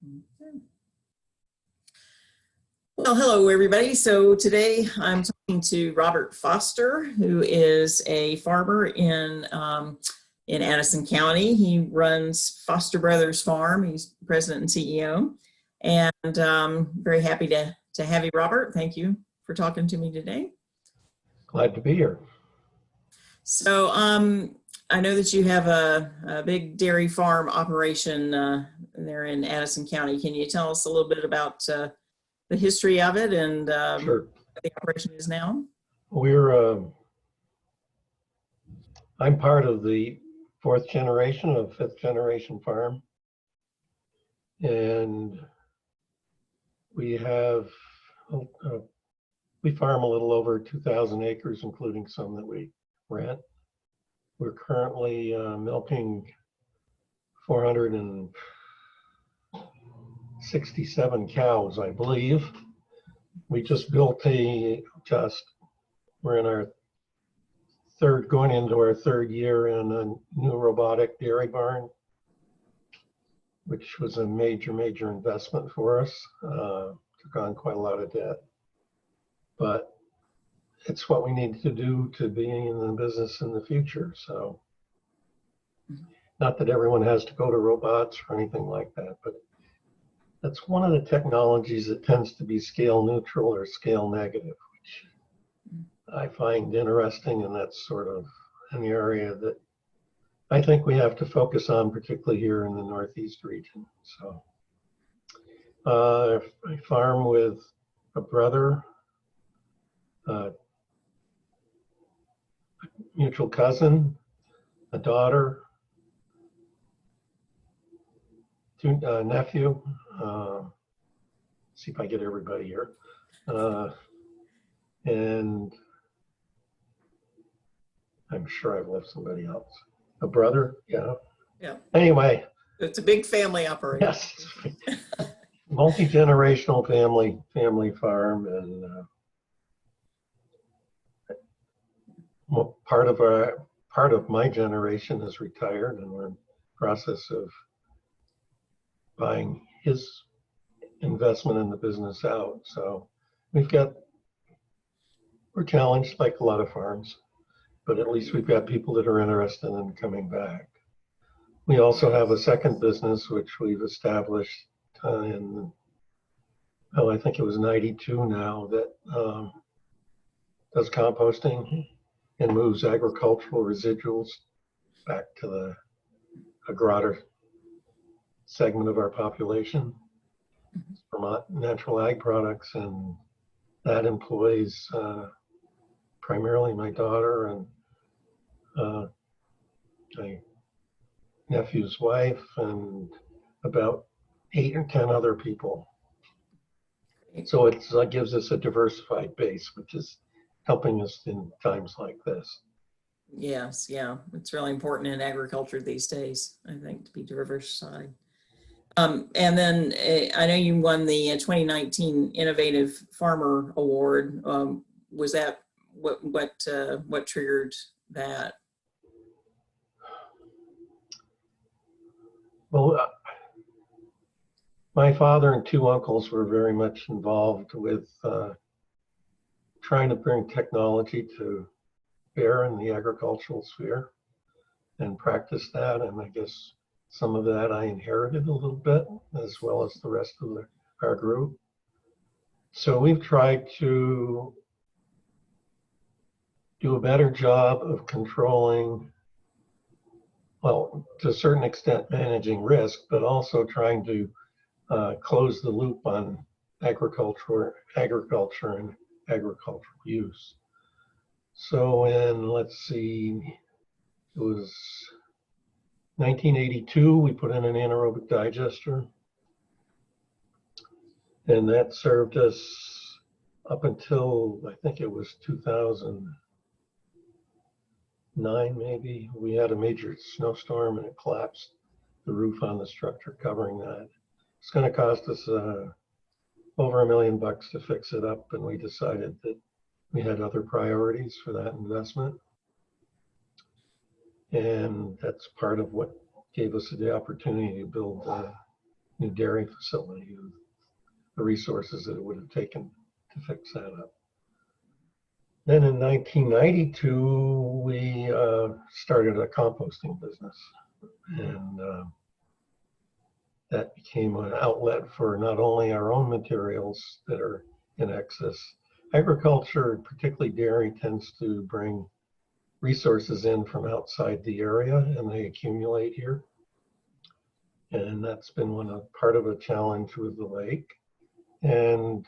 Okay. Well, hello, everybody. So today I'm talking to Robert Foster, who is a farmer in Addison County. He runs Foster Brothers Farm. He's president and CEO. And very happy to have you, Robert. Thank you for talking to me today. Glad to be here. So I know that you have a big dairy farm operation there in Addison County. Can you tell us a little bit about the history of it and Sure. what the operation is now? I'm part of the fourth generation of fifth generation farm. And we farm a little over 2,000 acres, including some that we rent. We're currently milking 467 cows, I believe. We just built we're in our going into our third year in a new robotic dairy barn, which was a major investment for us. Took on quite a lot of debt, but it's what we need to do to be in the business in the future. So not that everyone has to go to robots or anything like that, but that's one of the technologies that tends to be scale neutral or scale negative, which I find interesting, and that's sort of an area that I think we have to focus on, particularly here in the Northeast region. So I farm with a brother, a mutual cousin, a daughter, nephew. See if I get everybody here. And I'm sure I've left somebody else. A brother, yeah. Yeah. Anyway. It's a big family operation. Yes. Multi-generational family farm, and part of my generation is retired, and we're in the process of buying his investment in the business out. So we're challenged like a lot of farms, but at least we've got people that are interested in coming back. We also have a second business which we've established I think it was 92 now, that does composting and moves agricultural residuals back to the Vermont segment of our population, Vermont natural ag products, and that employs primarily my daughter and my nephew's wife and about 8 or 10 other people. So it gives us a diversified base, which is helping us in times like this. Yes, yeah, it's really important in agriculture these days, I think, to be diversified. And then I know you won the 2019 Innovative Farmer Award. Was that what triggered that? Well, my father and 2 uncles were very much involved with trying to bring technology to bear in the agricultural sphere and practice that. And I guess some of that I inherited a little bit, as well as the rest of our group. So we've tried to do a better job of controlling, well, to a certain extent managing risk, but also trying to close the loop on agriculture and agricultural use. So let's see, it was 1982, we put in an anaerobic digester, and that served us up until, I think it was 2009 maybe. We had a major snowstorm and it collapsed the roof on the structure covering that. It's going to cost us over $1 million to fix it up, and we decided that we had other priorities for that investment. And that's part of what gave us the opportunity to build new dairy facility, the resources that it would have taken to fix that up. Then in 1992, we started a composting business, and that became an outlet for not only our own materials that are in excess. Agriculture, particularly dairy, tends to bring resources in from outside the area, and they accumulate here. And that's been part of a challenge with the lake. And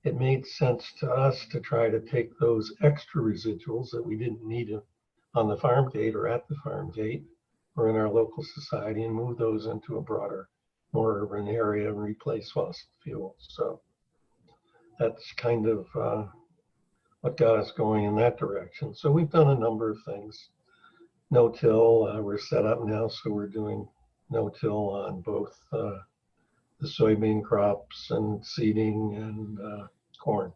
it made sense to us to try to take those extra residuals that we didn't need on the farm gate or at the farm gate or in our local society and move those into a broader, more urban area and replace fossil fuels. So that's kind of what got us going in that direction. So we've done a number of things. No-till, we're set up now, so we're doing no-till on both the soybean crops and seeding and corn.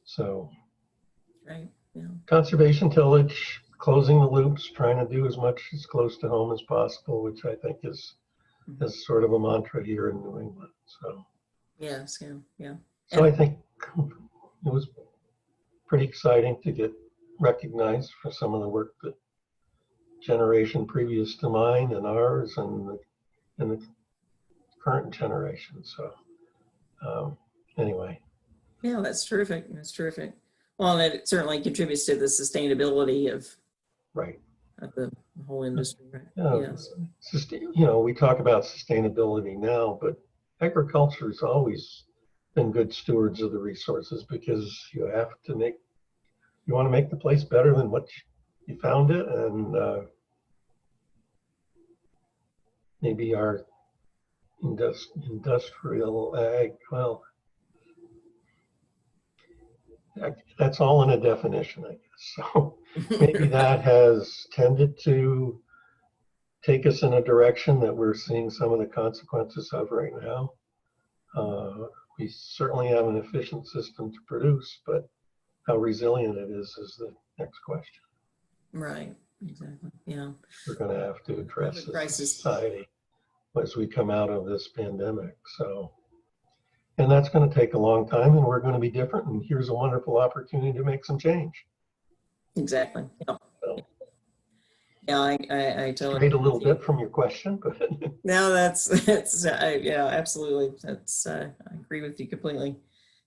So Right. Yeah. conservation tillage, closing the loops, trying to do as much as close to home as possible, which I think is sort of a mantra here in New England. So yes, yeah, yeah. So I think it was pretty exciting to get recognized for some of the work that generation previous to mine and ours and the current generation. So anyway. Yeah, that's terrific. That's terrific. Well, and it certainly contributes to the sustainability of the whole industry. Right? Yes. We talk about sustainability now, but agriculture has always been good stewards of the resources because you want to make the place better than what you found it, and maybe our industrial ag, well, that's all in a definition, I guess. So maybe that has tended to take us in a direction that we're seeing some of the consequences of right now. We certainly have an efficient system to produce, but how resilient it is the next question. Right, exactly, yeah. We're going to have to address this in society as we come out of this pandemic. So, and that's going to take a long time, and we're going to be different, and here's a wonderful opportunity to make some change. Exactly, yeah. So, yeah, I totally strayed a little bit from your question, but no, that's yeah, absolutely. That's I agree with you completely.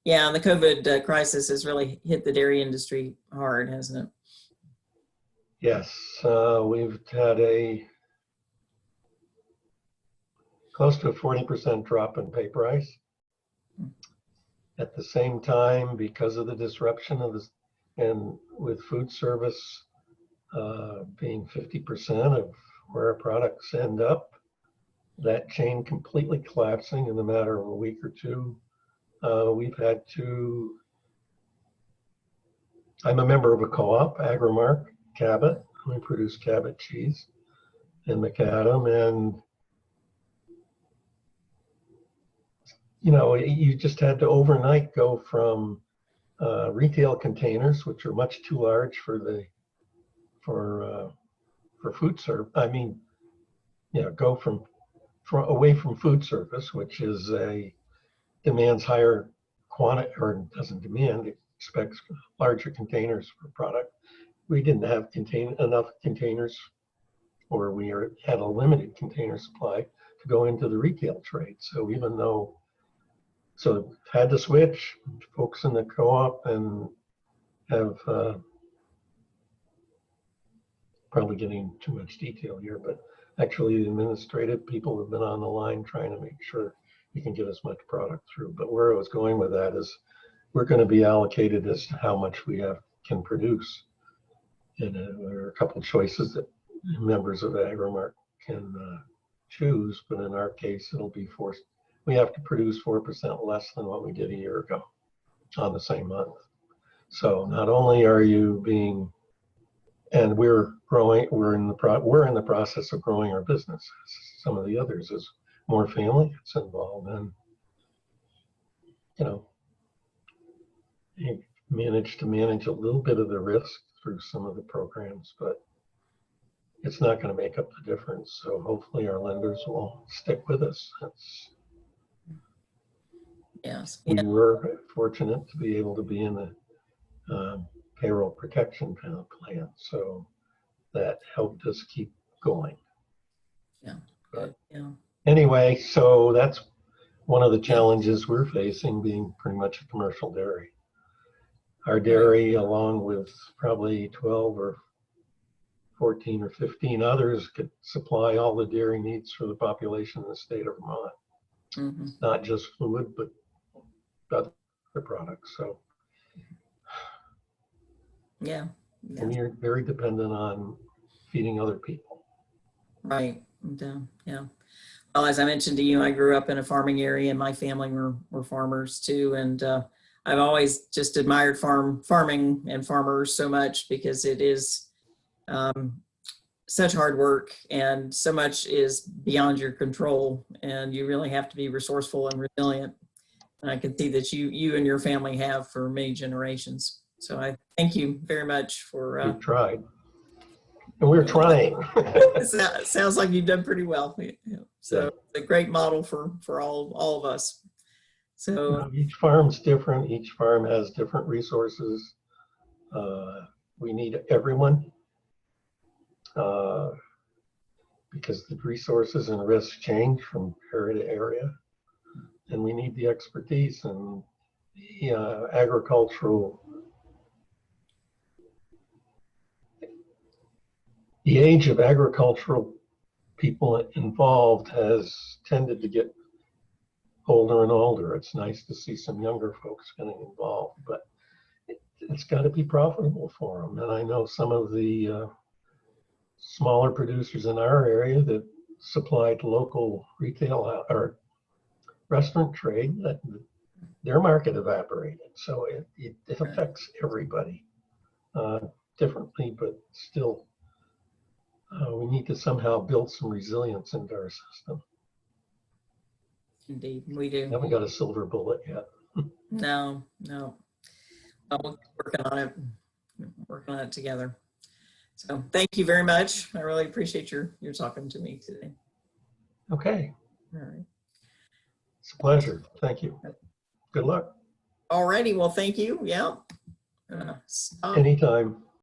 Yeah, and the COVID crisis has really hit the dairy industry hard, hasn't it? Yes, we've had a close to a 40% drop in pay price. At the same time, because of the disruption of this, and with food service being 50% of where our products end up, that chain completely collapsing in a matter of a week or two. We've had to, I'm a member of a co-op, Agrimark, Cabot. We produce Cabot cheese in Macadam, and you just had to overnight go from retail containers, which are much too large for food service. I mean, go from away from food service, which is demands higher quantity, or doesn't demand, it expects larger containers for product. We didn't have enough containers, or we had a limited container supply to go into the retail trade. So had to switch, folks in the co-op, and have probably getting too much detail here, but actually the administrative people have been on the line trying to make sure we can get as much product through. But where I was going with that is we're going to be allocated as to how much we can produce. And there are a couple of choices that members of Agrimark can choose, but in our case, it'll be forced. We have to produce 4% less than what we did a year ago on the same month. So not only are you being, and we're growing, we're in the process of growing our business. Some of the others is more family gets involved, and you manage to manage a little bit of the risk through some of the programs, but it's not going to make up the difference. So hopefully our lenders will stick with us. Yes. We Yeah. were fortunate to be able to be in the payroll protection plan, so that helped us keep going. Yeah. But Yeah. anyway, so that's one of the challenges we're facing, being pretty much a commercial dairy. Our dairy, along with probably 12 or 14 or 15 others, could supply all the dairy needs for the population in the state of Vermont. Mm-hmm. Not just fluid, but other products. So Yeah. we are very dependent on feeding other people. Right. And, yeah. Well, as I mentioned to you, I grew up in a farming area, and my family were farmers too. And I've always just admired farming and farmers so much, because it is such hard work, and so much is beyond your control, and you really have to be resourceful and resilient. And I can see that you and your family have for many generations. So I thank you very much for. We've tried, and we're trying. Sounds like you've done pretty well. So it's a great model for all of us. So each farm's different. Each farm has different resources. We need everyone because the resources and risks change from area to area, and we need the expertise and the agricultural. The age of agricultural people involved has tended to get older and older. It's nice to see some younger folks getting involved, but it's got to be profitable for them. And I know some of the smaller producers in our area that supplied local retail or restaurant trade, that their market evaporated. So it affects everybody differently, but still we need to somehow build some resilience into our system. indeed, we do. Haven't got a silver bullet yet. No. Well, we're working on it together. So thank you very much. I really appreciate your talking to me today. Okay. All right. It's a pleasure. Thank you. Good luck. All righty. Well, thank you. Yeah. Stop. Anytime.